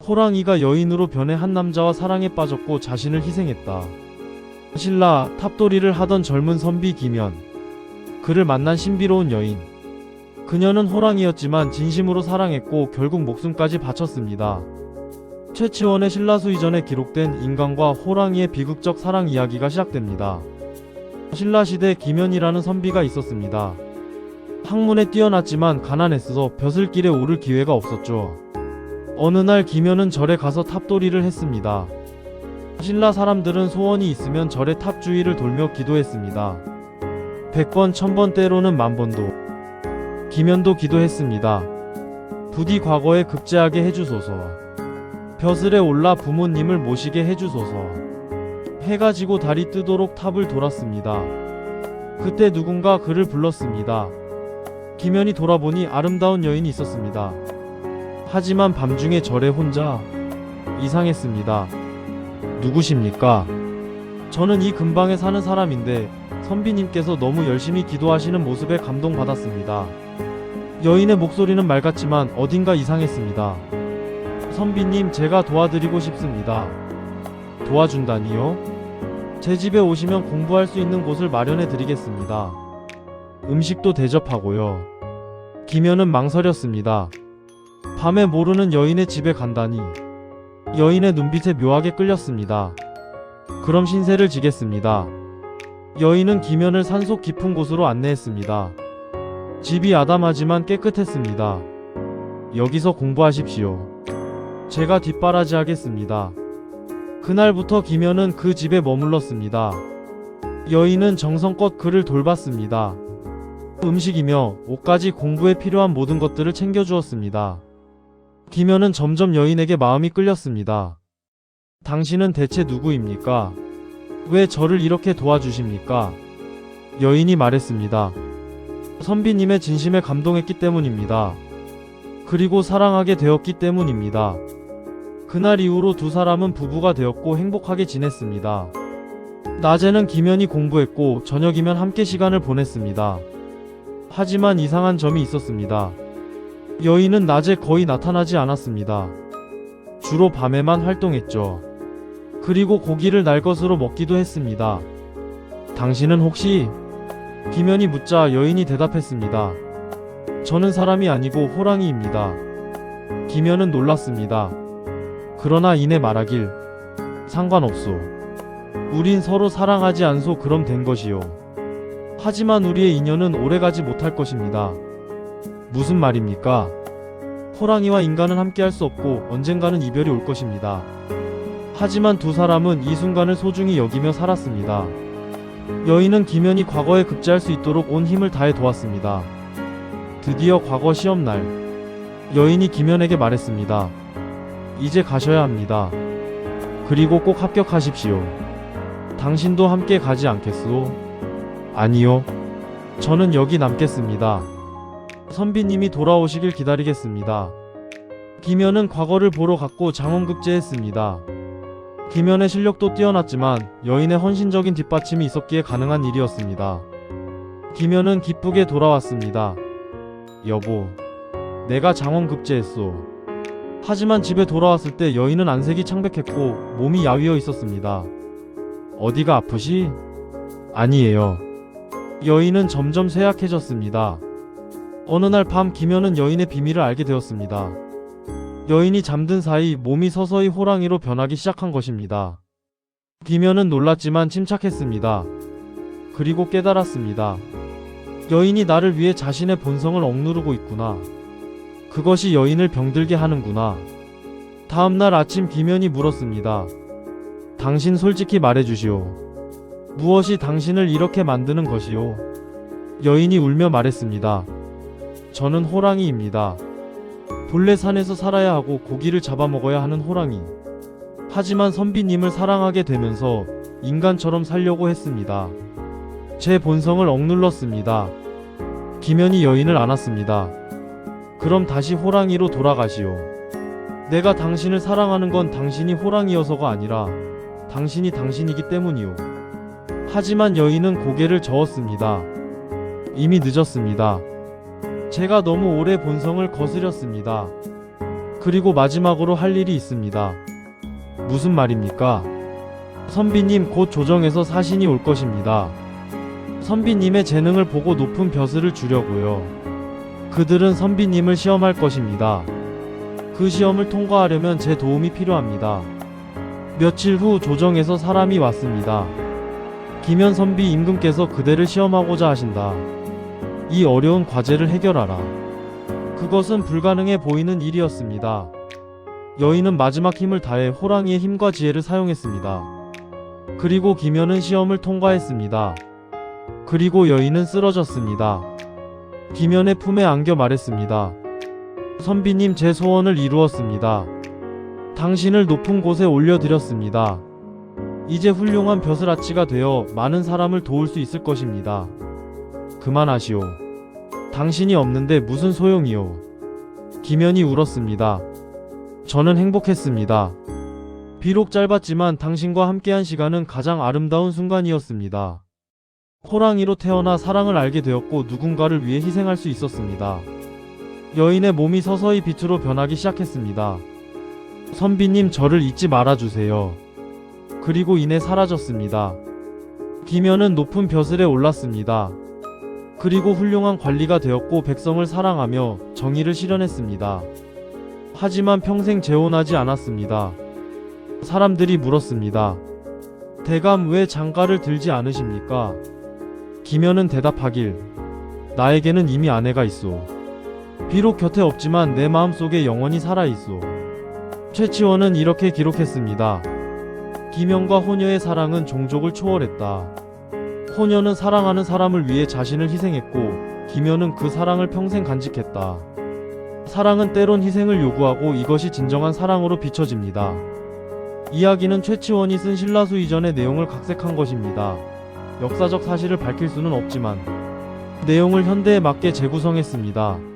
호랑이가 여인으로 변해 한 남자와 사랑에 빠졌고 자신을 희생했다. 신라 탑돌이를 하던 젊은 선비 김연. 그를 만난 신비로운 여인. 그녀는 호랑이였지만 진심으로 사랑했고 결국 목숨까지 바쳤습니다. 최치원의 신라수 이전에 기록된 인간과 호랑이의 비극적 사랑 이야기가 시작됩니다. 신라시대 김연이라는 선비가 있었습니다. 학문에 뛰어났지만 가난했어서 벼슬길에 오를 기회가 없었죠. 어느 날 김연은 절에 가서 탑돌이를 했습니다. 신라 사람들은 소원이 있으면 절의 탑 주위를 돌며 기도했습니다. 100번, 1000번 때로는 10,000번도. 김연도 기도했습니다. 부디 과거에 급제하게 해주소서. 벼슬에 올라 부모님을 모시게 해주소서. 해가 지고 달이 뜨도록 탑을 돌았습니다. 그때 누군가 그를 불렀습니다. 김연이 돌아보니 아름다운 여인이 있었습니다. 하지만 밤중에 절에 혼자 이상했습니다. 누구십니까? 저는 이 근방에 사는 사람인데 선비님께서 너무 열심히 기도하시는 모습에 감동받았습니다. 여인의 목소리는 맑았지만 어딘가 이상했습니다. 선비님, 제가 도와드리고 싶습니다. 도와준다니요? 제 집에 오시면 공부할 수 있는 곳을 마련해 드리겠습니다. 음식도 대접하고요. 김연은 망설였습니다. 밤에 모르는 여인의 집에 간다니. 여인의 눈빛에 묘하게 끌렸습니다. 그럼 신세를 지겠습니다. 여인은 김연을 산속 깊은 곳으로 안내했습니다. 집이 아담하지만 깨끗했습니다. 여기서 공부하십시오. 제가 뒷바라지 하겠습니다. 그날부터 김연은 그 집에 머물렀습니다. 여인은 정성껏 그를 돌봤습니다. 음식이며 옷까지 공부에 필요한 모든 것들을 챙겨주었습니다. 김연은 점점 여인에게 마음이 끌렸습니다. 당신은 대체 누구입니까? 왜 저를 이렇게 도와주십니까? 여인이 말했습니다. 선비님의 진심에 감동했기 때문입니다. 그리고 사랑하게 되었기 때문입니다. 그날 이후로 두 사람은 부부가 되었고 행복하게 지냈습니다. 낮에는 김연이 공부했고 저녁이면 함께 시간을 보냈습니다. 하지만 이상한 점이 있었습니다. 여인은 낮에 거의 나타나지 않았습니다. 주로 밤에만 활동했죠. 그리고 고기를 날 것으로 먹기도 했습니다. 당신은 혹시? 김연이 묻자 여인이 대답했습니다. 저는 사람이 아니고 호랑이입니다. 김연은 놀랐습니다. 그러나 이내 말하길. 상관없소. 우린 서로 사랑하지 않소. 그럼 된 것이요. 하지만 우리의 인연은 오래가지 못할 것입니다. 무슨 말입니까? 호랑이와 인간은 함께할 수 없고 언젠가는 이별이 올 것입니다. 하지만 두 사람은 이 순간을 소중히 여기며 살았습니다. 여인은 김연이 과거에 급제할 수 있도록 온 힘을 다해 도왔습니다. 드디어 과거 시험날, 여인이 김연에게 말했습니다. 이제 가셔야 합니다. 그리고 꼭 합격하십시오. 당신도 함께 가지 않겠소? 아니요. 저는 여기 남겠습니다. 선비님이 돌아오시길 기다리겠습니다. 김연은 과거를 보러 갔고 장원급제했습니다. 김연의 실력도 뛰어났지만 여인의 헌신적인 뒷받침이 있었기에 가능한 일이었습니다. 김연은 기쁘게 돌아왔습니다. 여보, 내가 장원급제했소. 하지만 집에 돌아왔을 때 여인은 안색이 창백했고 몸이 야위어 있었습니다. 어디가 아프시? 아니에요. 여인은 점점 쇠약해졌습니다. 어느 날 밤 김연은 여인의 비밀을 알게 되었습니다. 여인이 잠든 사이 몸이 서서히 호랑이로 변하기 시작한 것입니다. 김연은 놀랐지만 침착했습니다. 그리고 깨달았습니다. 여인이 나를 위해 자신의 본성을 억누르고 있구나. 그것이 여인을 병들게 하는구나. 다음날 아침 김연이 물었습니다. 당신 솔직히 말해주시오. 무엇이 당신을 이렇게 만드는 것이오? 여인이 울며 말했습니다. 저는 호랑이입니다. 본래 산에서 살아야 하고 고기를 잡아먹어야 하는 호랑이. 하지만 선비님을 사랑하게 되면서 인간처럼 살려고 했습니다. 제 본성을 억눌렀습니다. 김연이 여인을 안았습니다. 그럼 다시 호랑이로 돌아가시오. 내가 당신을 사랑하는 건 당신이 호랑이여서가 아니라 당신이 당신이기 때문이오. 하지만 여인은 고개를 저었습니다. 이미 늦었습니다. 제가 너무 오래 본성을 거스렸습니다. 그리고 마지막으로 할 일이 있습니다. 무슨 말입니까? 선비님, 곧 조정에서 사신이 올 것입니다. 선비님의 재능을 보고 높은 벼슬을 주려고요. 그들은 선비님을 시험할 것입니다. 그 시험을 통과하려면 제 도움이 필요합니다. 며칠 후 조정에서 사람이 왔습니다. 김현 선비 임금께서 그대를 시험하고자 하신다. 이 어려운 과제를 해결하라. 그것은 불가능해 보이는 일이었습니다. 여인은 마지막 힘을 다해 호랑이의 힘과 지혜를 사용했습니다. 그리고 김현은 시험을 통과했습니다. 그리고 여인은 쓰러졌습니다. 김현의 품에 안겨 말했습니다. 선비님, 제 소원을 이루었습니다. 당신을 높은 곳에 올려드렸습니다. 이제 훌륭한 벼슬아치가 되어 많은 사람을 도울 수 있을 것입니다. 그만하시오. 당신이 없는데 무슨 소용이오. 김현이 울었습니다. 저는 행복했습니다. 비록 짧았지만 당신과 함께한 시간은 가장 아름다운 순간이었습니다. 호랑이로 태어나 사랑을 알게 되었고 누군가를 위해 희생할 수 있었습니다. 여인의 몸이 서서히 빛으로 변하기 시작했습니다. 선비님, 저를 잊지 말아주세요. 그리고 이내 사라졌습니다. 김현은 높은 벼슬에 올랐습니다. 그리고 훌륭한 관리가 되었고 백성을 사랑하며 정의를 실현했습니다. 하지만 평생 재혼하지 않았습니다. 사람들이 물었습니다. 대감, 왜 장가를 들지 않으십니까? 김현은 대답하길, 나에게는 이미 아내가 있소. 비록 곁에 없지만 내 마음속에 영원히 살아있소. 최치원은 이렇게 기록했습니다. 김현과 호녀의 사랑은 종족을 초월했다. 호녀는 사랑하는 사람을 위해 자신을 희생했고 김현은 그 사랑을 평생 간직했다. 사랑은 때론 희생을 요구하고 이것이 진정한 사랑으로 비춰집니다. 이야기는 최치원이 쓴 신라수 이전의 내용을 각색한 것입니다. 역사적 사실을 밝힐 수는 없지만 내용을 현대에 맞게 재구성했습니다.